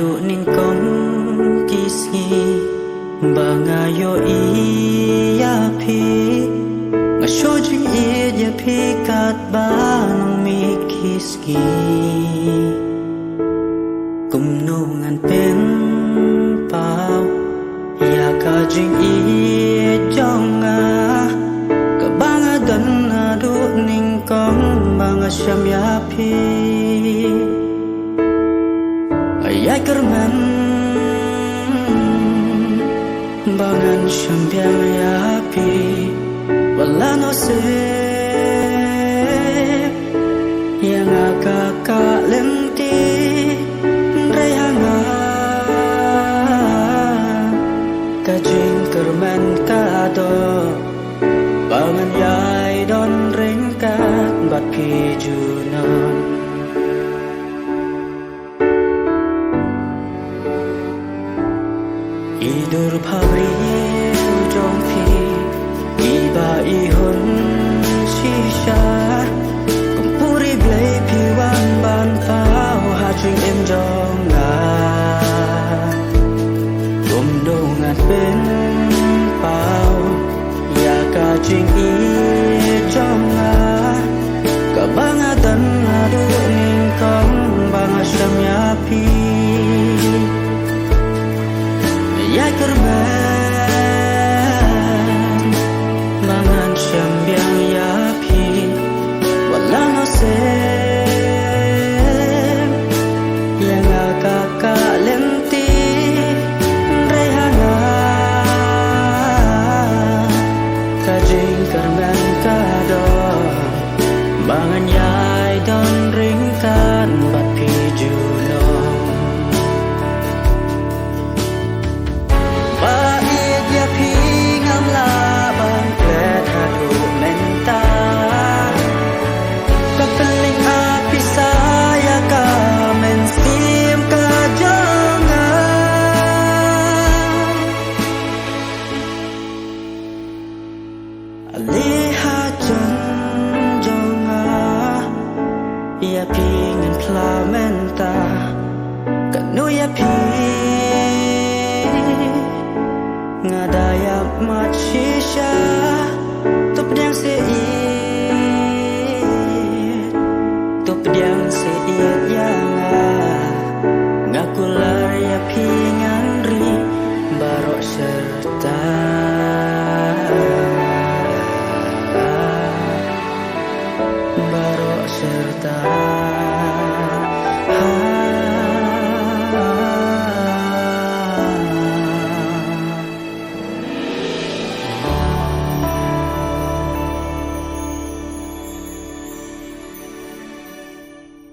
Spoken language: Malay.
du ning kong kisgi bangayo iya pi ngasyo jing iya pi kat banong mi kisgi kumnungan pen pau ya ka jing iya jonga kabangadan na du ning kong bangasyam ya pi ayay kerman bangan syambiang yapi wala no se yang agak lenti rayanga kajing kerman kado bangan yay don ringkat bat pijunon idur pabril jong pi iba ihun shisha kumpuri blay pi wan ban pao hajing em jong na gumdongan pen pao ya kajing i jong na kabangadan adu ning kong bangasyam ya pi ya kerman mangan syambiang ya pi wala no se yang agak lenti rehana kajing kerman kado bangan yai don ringkan bat pijuno lihat jonga ya pingin plamenta kanu ya pi ngadaya machisha tu pedang seit yang yang ngakular ya pinga